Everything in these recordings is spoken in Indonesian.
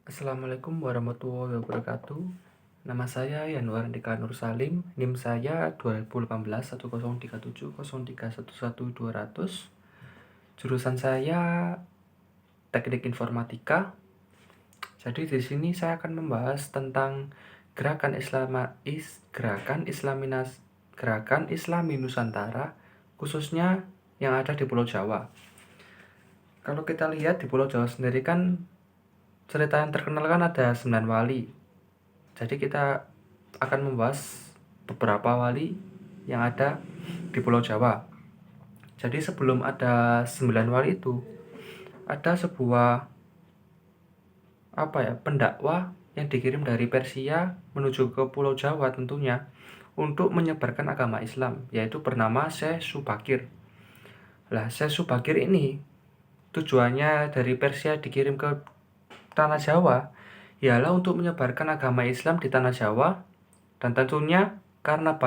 Assalamualaikum warahmatullahi wabarakatuh. Nama saya Yanwar Andika Nur Salim, NIM saya 2018 1037 0311200. Jurusan saya Teknik Informatika. Jadi di sini saya akan membahas tentang gerakan Islami Nusantara, khususnya yang ada di Pulau Jawa. Kalau kita lihat di Pulau Jawa sendiri kan cerita yang terkenal kan ada 9 wali. Jadi kita akan membahas beberapa wali yang ada di Pulau Jawa. Jadi sebelum ada 9 wali itu, ada sebuah pendakwah yang dikirim dari Persia menuju ke Pulau Jawa tentunya untuk menyebarkan agama Islam, yaitu bernama Syekh Subakir. Lah, Syekh Subakir ini tujuannya dari Persia dikirim ke tanah Jawa ialah untuk menyebarkan agama Islam di tanah Jawa, dan tentunya karena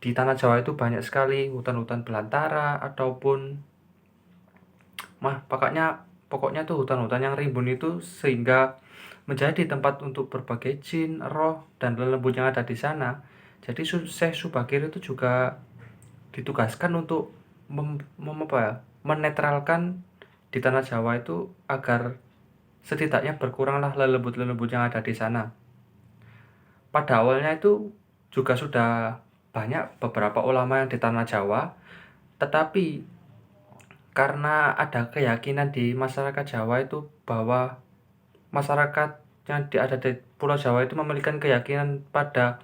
di tanah Jawa itu banyak sekali hutan-hutan belantara ataupun pokoknya tuh hutan-hutan yang rimbun itu, sehingga menjadi tempat untuk berbagai jin, roh, dan lelembut yang ada di sana. Jadi Syekh Subakir itu juga ditugaskan untuk menetralkan di tanah Jawa itu agar setidaknya berkuranglah lelembut-lelembut yang ada di sana. Pada awalnya itu juga sudah banyak beberapa ulama yang di tanah Jawa, tetapi karena ada keyakinan di masyarakat Jawa itu bahwa masyarakat yang ada di Pulau Jawa itu memiliki keyakinan pada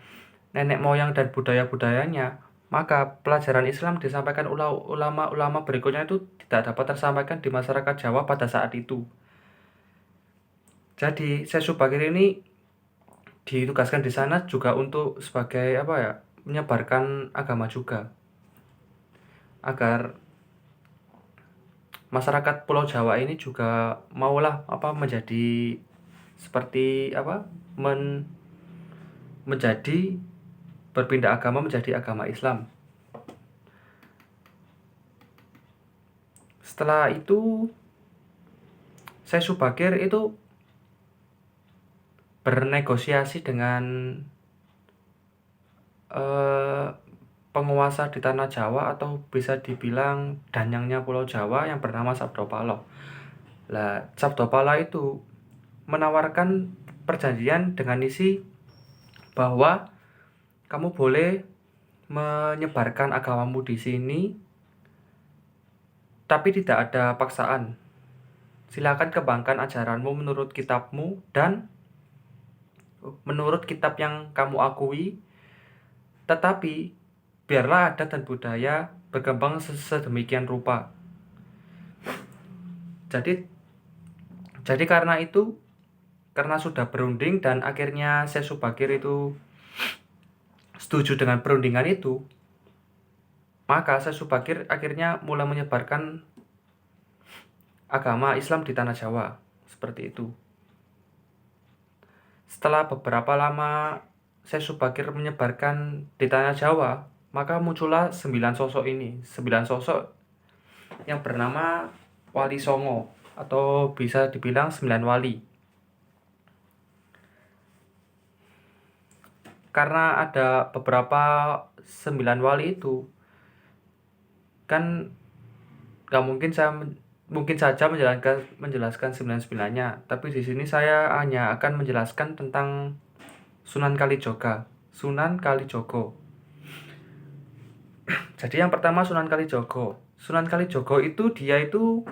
nenek moyang dan budaya-budayanya, maka pelajaran Islam disampaikan ulama-ulama berikutnya itu tidak dapat tersampaikan di masyarakat Jawa pada saat itu. Jadi Syekh Subakir ini ditugaskan di sana juga untuk sebagai menyebarkan agama juga, agar masyarakat Pulau Jawa ini juga maulah menjadi seperti menjadi berpindah agama menjadi agama Islam. Setelah itu Syekh Subakir itu bernegosiasi dengan penguasa di tanah Jawa, atau bisa dibilang danyangnya Pulau Jawa yang bernama Sabdo Paloh. Lah, Sabdo Paloh itu menawarkan perjanjian dengan isi bahwa kamu boleh menyebarkan agamamu di sini, tapi tidak ada paksaan. Silakan kembangkan ajaranmu menurut kitabmu dan menurut kitab yang kamu akui, tetapi biarlah adat dan budaya berkembang sedemikian rupa. Jadi karena sudah berunding dan akhirnya Syekh Subakir itu setuju dengan perundingan itu, maka Syekh Subakir akhirnya mulai menyebarkan agama Islam di tanah Jawa. Seperti itu. Setelah beberapa lama Syekh Subakir menyebarkan di tanah Jawa, maka muncullah 9 sosok ini. 9 sosok yang bernama Wali Songo, atau bisa dibilang 9 wali. Karena ada beberapa 9 wali itu, kan gak mungkin saja menjelaskan 9-9-nya, tapi di sini saya hanya akan menjelaskan tentang Sunan Kalijogo. Jadi yang pertama Sunan Kalijogo. Sunan Kalijogo itu dia itu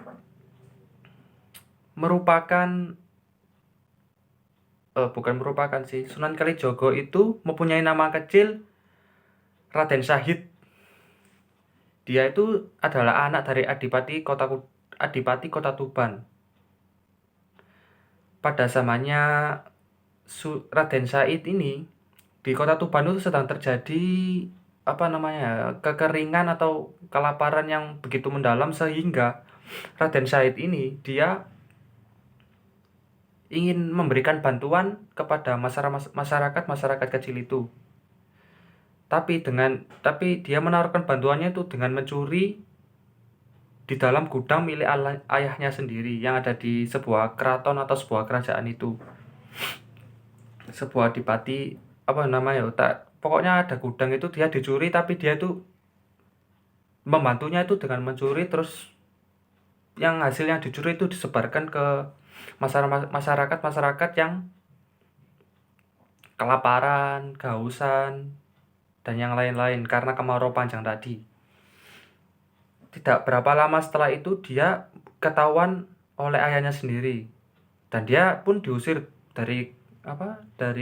Sunan Kalijogo itu mempunyai nama kecil Raden Syahid. Dia itu adalah anak dari Adipati Kota Tuban. Pada zamannya Raden Syahid ini, di Kota Tuban itu sedang terjadi kekeringan atau kelaparan yang begitu mendalam, sehingga Raden Syahid ini dia ingin memberikan bantuan kepada masyarakat kecil itu. Tapi dia menawarkan bantuannya itu dengan mencuri di dalam gudang milik ayahnya sendiri yang ada di sebuah keraton atau sebuah kerajaan itu. Sebuah adipati, apa namanya pokoknya ada gudang itu dia dicuri, tapi dia tuh membantunya itu dengan mencuri, terus yang hasil yang dicuri itu disebarkan ke masyarakat yang kelaparan, kehausan, dan yang lain-lain karena kemarau panjang tadi. Tidak berapa lama setelah itu dia ketahuan oleh ayahnya sendiri, dan dia pun diusir dari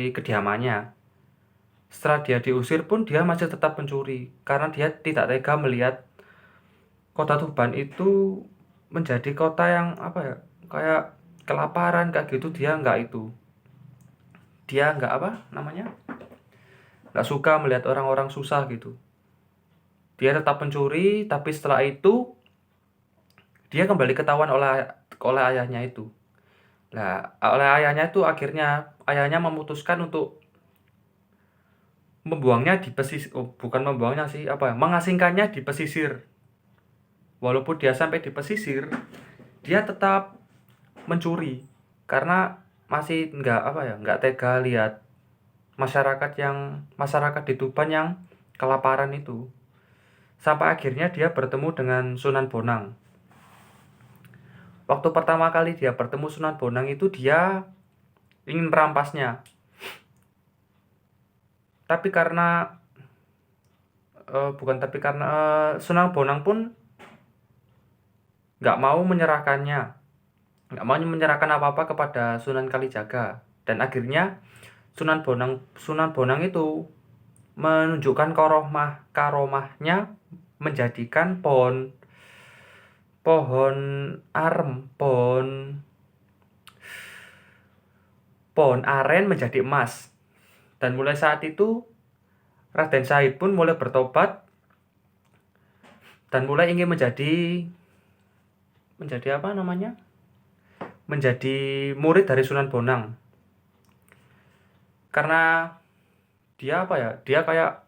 kediamannya. Setelah dia diusir pun dia masih tetap mencuri karena dia tidak tega melihat kota Tuban itu menjadi kota yang kayak kelaparan kayak gitu. Dia nggak nggak suka melihat orang-orang susah gitu. Dia tetap mencuri, tapi setelah itu dia kembali ketahuan oleh ayahnya itu. Nah, oleh ayahnya itu akhirnya ayahnya memutuskan untuk membuangnya di pesisir. Bukan membuangnya sih, mengasingkannya di pesisir. Walaupun dia sampai di pesisir, dia tetap mencuri karena masih nggak tega lihat masyarakat di Tuban yang kelaparan itu. Sampai akhirnya dia bertemu dengan Sunan Bonang. Waktu pertama kali dia bertemu Sunan Bonang itu dia ingin merampasnya. Sunan Bonang pun nggak mau menyerahkan apa-apa kepada Sunan Kalijaga, dan akhirnya Sunan Bonang itu menunjukkan karomahnya menjadikan pohon aren menjadi emas. Dan mulai saat itu Raden Syahid pun mulai bertobat dan mulai ingin menjadi murid dari Sunan Bonang. Karena dia kayak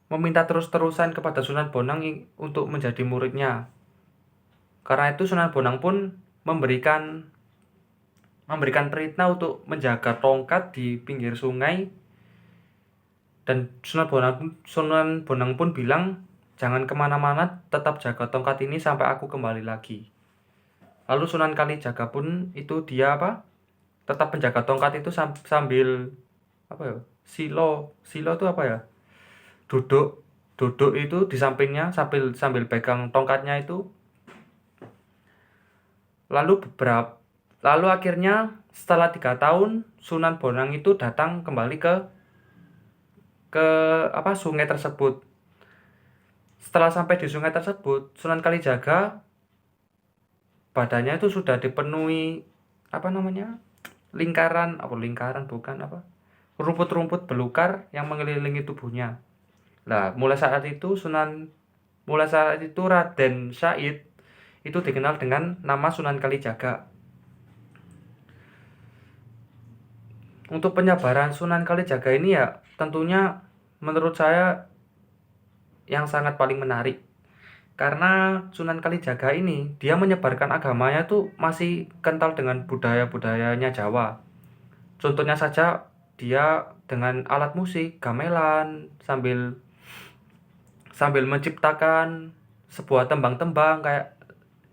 meminta terus-terusan kepada Sunan Bonang untuk menjadi muridnya. Karena itu Sunan Bonang pun memberikan perintah untuk menjaga tongkat di pinggir sungai, dan Sunan Bonang pun bilang, jangan kemana-mana, tetap jaga tongkat ini sampai aku kembali lagi. Lalu Sunan Kalijaga pun itu dia tetap menjaga tongkat itu sambil silo itu duduk itu di sampingnya sambil pegang tongkatnya itu. Lalu akhirnya setelah 3 tahun Sunan Bonang itu datang kembali ke sungai tersebut. Setelah sampai di sungai tersebut, Sunan Kalijaga badannya itu sudah dipenuhi rumput-rumput belukar yang mengelilingi tubuhnya. Nah, mulai saat itu Raden Syahid itu dikenal dengan nama Sunan Kalijaga. Untuk penyebaran Sunan Kalijaga ini ya tentunya menurut saya yang sangat paling menarik. Karena Sunan Kalijaga ini dia menyebarkan agamanya tuh masih kental dengan budaya-budayanya Jawa. Contohnya saja dia dengan alat musik gamelan sambil menciptakan sebuah tembang-tembang kayak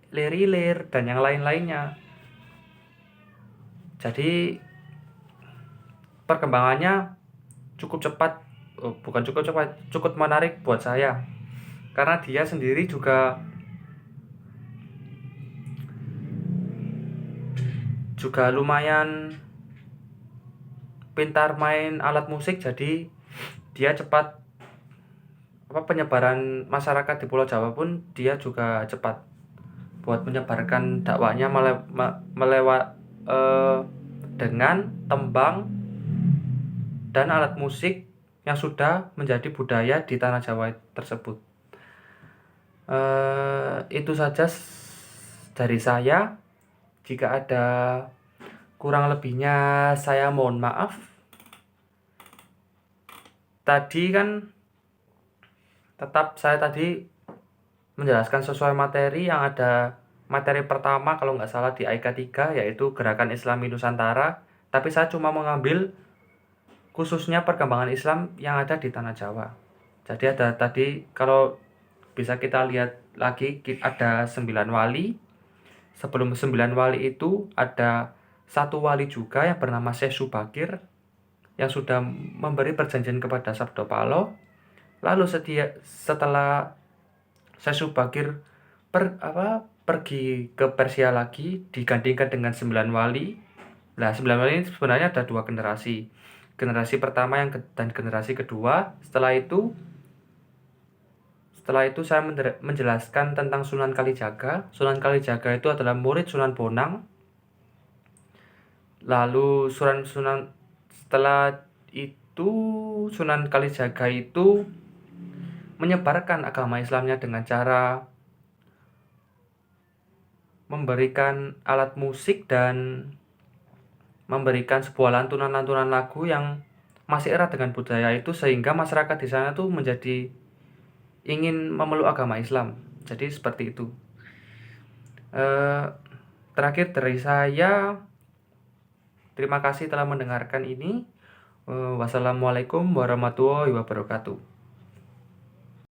lir-lir dan yang lain-lainnya. Jadi perkembangannya cukup menarik buat saya. Karena dia sendiri juga lumayan pintar main alat musik, jadi dia cepat penyebaran masyarakat di Pulau Jawa pun dia juga cepat buat menyebarkan dakwahnya dengan tembang dan alat musik yang sudah menjadi budaya di tanah Jawa tersebut. Itu saja dari saya. Jika ada kurang lebihnya saya mohon maaf. Tadi kan Tetap saya tadi menjelaskan sesuai materi yang ada. Materi pertama kalau nggak salah di AIK 3 yaitu Gerakan Islami Nusantara, tapi saya cuma mengambil khususnya perkembangan Islam yang ada di Tanah Jawa. Jadi ada tadi kalau bisa kita lihat lagi ada 9 wali. Sebelum 9 wali itu ada satu wali juga yang bernama Syekh Subakir yang sudah memberi perjanjian kepada Sabdo Palo. Lalu setelah Syekh Subakir pergi ke Persia lagi digandingkan dengan 9 wali. Nah, 9 wali ini sebenarnya ada 2 generasi. Generasi pertama dan generasi kedua. Setelah itu saya menjelaskan tentang Sunan Kalijaga. Sunan Kalijaga itu adalah murid Sunan Bonang. Lalu setelah itu Sunan Kalijaga itu menyebarkan agama Islamnya dengan cara memberikan alat musik dan memberikan sebuah lantunan-lantunan lagu yang masih erat dengan budaya itu, sehingga masyarakat di sana tuh menjadi ingin memeluk agama Islam. Jadi seperti itu. Terakhir dari saya, terima kasih telah mendengarkan ini. Wassalamualaikum warahmatullahi wabarakatuh.